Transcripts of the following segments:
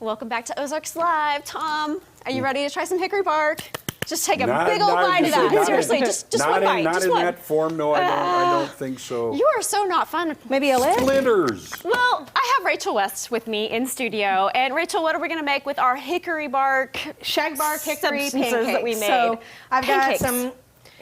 Welcome back to Ozarks Live. Tom, are you ready to try some hickory bark? Just take a big old bite of that. Seriously, just one bite. Not just in one. that form, no, I don't think so. You are so not fun. Maybe a lid? Splitters. Well, I have Rachel West with me in studio. And Rachel, what are we going to make with our hickory bark, shag bark hickory pancakes that we made? So I've Pancakes. got some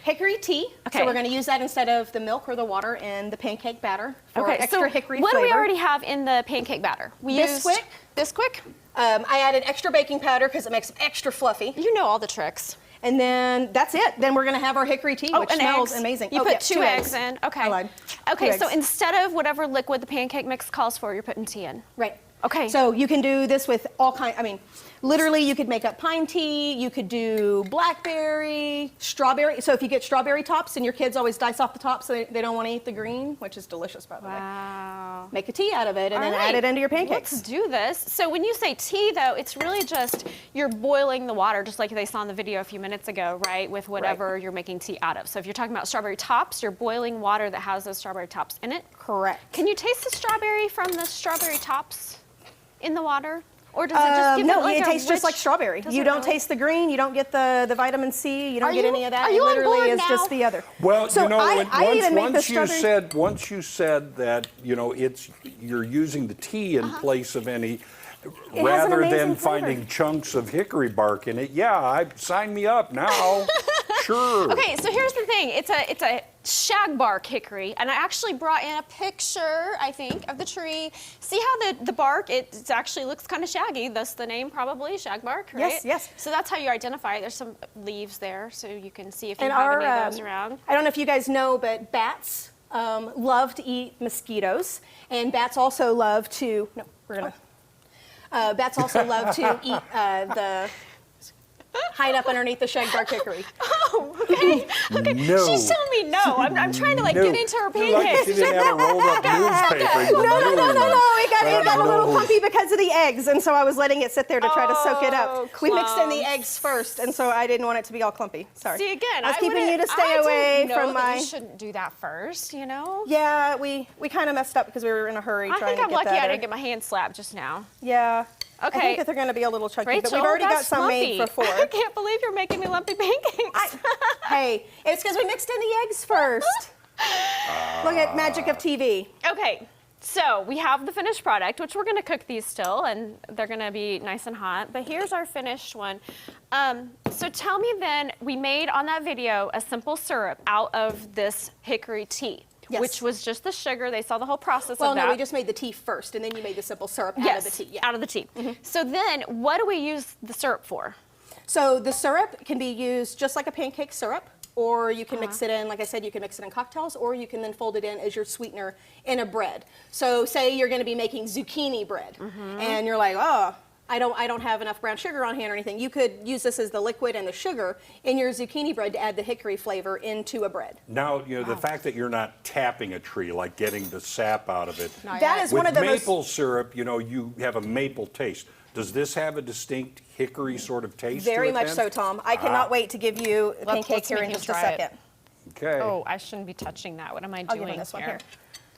hickory tea. Okay. So we're going to use that instead of the milk or the water in the pancake batter for extra so hickory what flavor. do we already have in the pancake batter? We Bisquick. Bisquick? I added extra baking powder because it makes them extra fluffy. You know all the tricks. And then that's it. Then we're going to have our hickory tea, which smells amazing. You put two eggs in. Okay. I lied. Okay, Two so eggs. instead of whatever liquid the pancake mix calls for, you're putting tea in. Right. Okay. So you can do this with all kinds, I mean, literally you could make up pine tea, you could do blackberry, strawberry. So if you get strawberry tops and your kids always dice off the top so they don't want to eat the green, which is delicious by the way. Wow. Make a tea out of it and All then right. add it into your pancakes. Let's do this. So when you say tea though, it's really just, you're boiling the water just like they saw in the video a few minutes ago, right? With whatever you're making tea out of. So if you're talking about strawberry tops, you're boiling water that has those strawberry tops in it. Correct. Can you taste the strawberry from the strawberry tops in the water? Or does it just give no, it like it tastes just like strawberry. You don't taste the green, you don't get the vitamin C, you don't get any of that. Are you it on literally board is now? just the other. Well, so you know, once you said that, you know, you're using the tea in place of any, rather than finding chunks of hickory bark in it. Yeah, sign me up now. Sure. Okay, so here's the thing. It's a shag bark hickory, and I actually brought in a picture, I think, of the tree. See how the bark, it actually looks kind of shaggy, thus the name probably, shag bark, right? Yes, yes. So that's how you identify it. There's some leaves there, so you can see if you And have any of those around. I don't know if you guys know, but bats love to eat mosquitoes, and bats also love to, bats also love to eat hide up underneath the shag bark hickory. Oh, okay. Okay. No. She's telling me no. I'm trying to get into her You're like pancakes. she didn't have a rolled up newspaper. No. It got a little clumpy because of the eggs, and so I was letting it sit there to try to soak it up. We mixed in the eggs first, and so I didn't want it to be all clumpy. Sorry. See, again, I was keeping you to stay away from my. You shouldn't do that first, you know? Yeah, we kind of messed up because we were in a hurry I trying think to I'm get lucky that. I didn't get my hand slapped just now. Yeah. Okay. I think that they're going to be a little chunky, Rachel, but we've already got that's some lumpy. made for 4. I can't believe you're making me lumpy pancakes. Hey, it's because we mixed in the eggs first. Look at magic of TV. Okay, so we have the finished product, which we're going to cook these still, and they're going to be nice and hot. But here's our finished one. So tell me then, we made on that video a simple syrup out of this hickory tea. Yes. Which was just the sugar. They saw the whole process Well, of that. no, we just made the tea first, and then you made the simple syrup out of the tea. Yeah. Out of the tea. So then, what do we use the syrup for? So the syrup can be used just like a pancake syrup, or you can mix it in, like I said, you can mix it in cocktails, or you can then fold it in as your sweetener in a bread. So say you're going to be making zucchini bread, and you're like, oh, I don't have enough brown sugar on hand or anything. You could use this as the liquid and the sugar in your zucchini bread to add the hickory flavor into a bread. Now, you know, the fact that you're not tapping a tree, like getting the sap out of it. That is With one of the maple syrup, you know, you have a maple taste. Does this have a distinct hickory sort of taste to Very it much then? so, Tom. I cannot wait to give you a pancake let's here make in you just a try it. second. Okay. Oh, I shouldn't be touching that. What am I I'll doing give you this one here? here.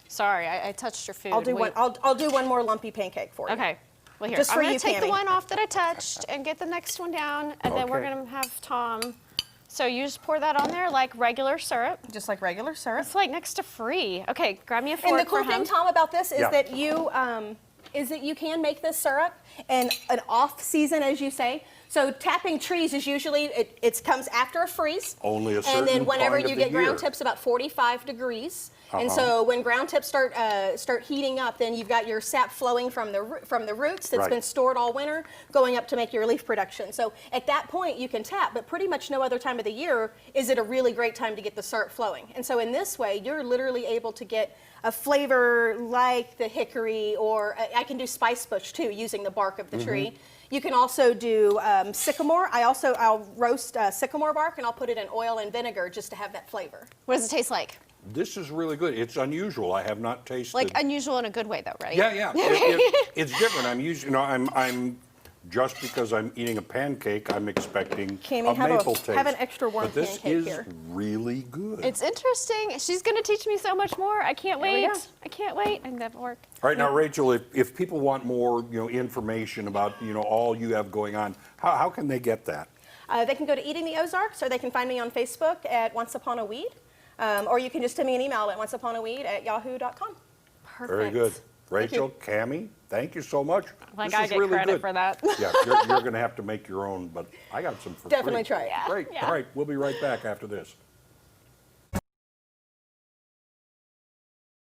Sorry, I touched your food. I'll do Wait. one. I'll do one more lumpy pancake for you. Okay. Well, here, Just I'm for going you, to take the Tammy. one off that I touched and get the next one down, and then we're Okay. going to have Tom. So you just pour that on there like regular syrup. Just like regular syrup. It's like next to free. Okay, grab me a fork And the cool for thing, him. Tom, about this is Yeah. that you can make this syrup in an off season, as you say. So tapping trees is usually it comes after a freeze. Only a And certain then whenever part of you the get ground year. temps about 45 degrees. And so when ground temps start heating up, then you've got your sap flowing from the roots that's Right. been stored all winter, going up to make your leaf production. So at that point you can tap, but pretty much no other time of the year is it a really great time to get the syrup flowing. And so in this way, you're literally able to get a flavor like the hickory, or I can do spice bush too, using the bark of the tree. You can also do sycamore. I'll roast sycamore bark and I'll put it in oil and vinegar just to have that flavor. What does it taste like? This is really good. It's unusual. I have not tasted. Like unusual in a good way, though, right? Yeah. It's different. I'm usually, you know, I'm just because I'm eating a pancake, I'm expecting Cammy, a maple taste. have an extra warm But this pancake is here. really good. It's interesting. She's going to teach me so much more. I can't There we wait. go. I can't wait. I can never work. All right, now, Rachel, if people want more, information about, all you have going on, how can they get that? They can go to Eating the Ozarks, or they can find me on Facebook at Once Upon a Weed, or you can just send me an email at onceuponaweed@yahoo.com. Perfect. Very good. Rachel, Cammie, thank you so much. Like This I is get really credit good. for that. Yeah, you're going to have to make your own, but I got some for Definitely free. try it. Great. Yeah. All right, we'll be right back after this.